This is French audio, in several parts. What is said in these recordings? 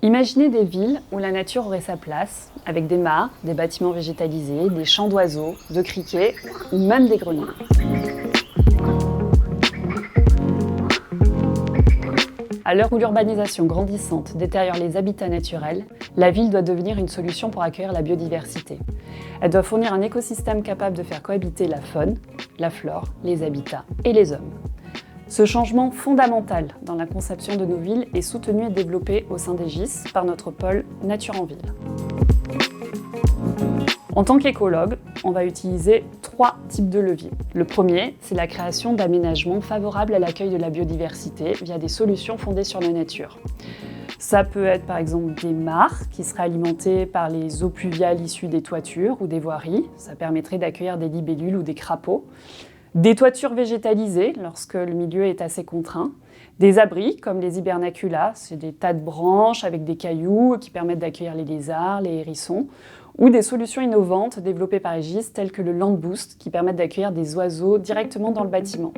Imaginez des villes où la nature aurait sa place, avec des mares, des bâtiments végétalisés, des champs d'oiseaux, de criquets ou même des grenouilles. À l'heure où l'urbanisation grandissante détériore les habitats naturels, la ville doit devenir une solution pour accueillir la biodiversité. Elle doit fournir un écosystème capable de faire cohabiter la faune, la flore, les habitats et les hommes. Ce changement fondamental dans la conception de nos villes est soutenu et développé au sein d'Egis par notre pôle Nature en Ville. En tant qu'écologue, on va utiliser 3 types de leviers. Le premier, c'est la création d'aménagements favorables à l'accueil de la biodiversité via des solutions fondées sur la nature. Ça peut être par exemple des mares qui seraient alimentées par les eaux pluviales issues des toitures ou des voiries. Ça permettrait d'accueillir des libellules ou des crapauds. Des toitures végétalisées lorsque le milieu est assez contraint. Des abris comme les hibernaculas, c'est des tas de branches avec des cailloux qui permettent d'accueillir les lézards, les hérissons. Ou des solutions innovantes développées par Egis telles que le Land Boost qui permettent d'accueillir des oiseaux directement dans le bâtiment.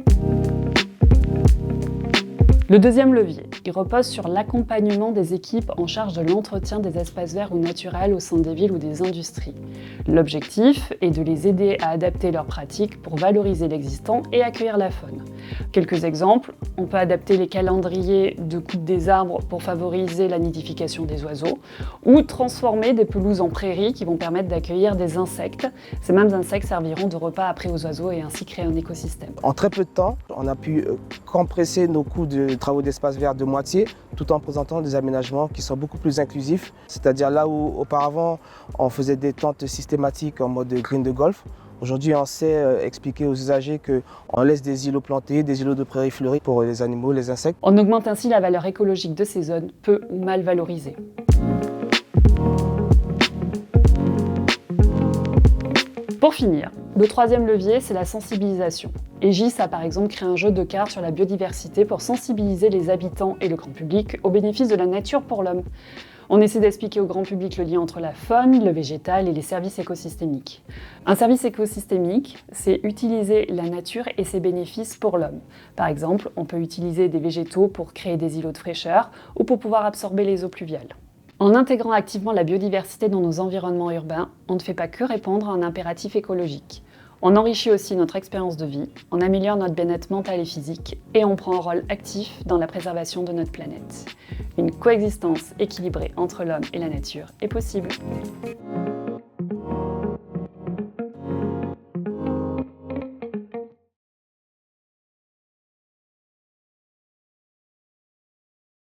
Le deuxième levier, il repose sur l'accompagnement des équipes en charge de l'entretien des espaces verts ou naturels au sein des villes ou des industries. L'objectif est de les aider à adapter leurs pratiques pour valoriser l'existant et accueillir la faune. Quelques exemples, on peut adapter les calendriers de coupe des arbres pour favoriser la nidification des oiseaux ou transformer des pelouses en prairies qui vont permettre d'accueillir des insectes. Ces mêmes insectes serviront de repas après aux oiseaux et ainsi créer un écosystème. En très peu de temps, on a pu compresser nos coûts de travaux d'espace vert de moitié tout en présentant des aménagements qui sont beaucoup plus inclusifs. C'est-à-dire là où auparavant on faisait des tentes systématiques en mode green de golf, aujourd'hui on sait expliquer aux usagers qu'on laisse des îlots plantés, des îlots de prairies fleuries pour les animaux, les insectes. On augmente ainsi la valeur écologique de ces zones peu ou mal valorisées. Pour finir, le troisième levier, c'est la sensibilisation. Egis a par exemple créé un jeu de cartes sur la biodiversité pour sensibiliser les habitants et le grand public au bénéfice de la nature pour l'homme. On essaie d'expliquer au grand public le lien entre la faune, le végétal et les services écosystémiques. Un service écosystémique, c'est utiliser la nature et ses bénéfices pour l'homme. Par exemple, on peut utiliser des végétaux pour créer des îlots de fraîcheur ou pour pouvoir absorber les eaux pluviales. En intégrant activement la biodiversité dans nos environnements urbains, on ne fait pas que répondre à un impératif écologique. On enrichit aussi notre expérience de vie, on améliore notre bien-être mental et physique et on prend un rôle actif dans la préservation de notre planète. Une coexistence équilibrée entre l'homme et la nature est possible.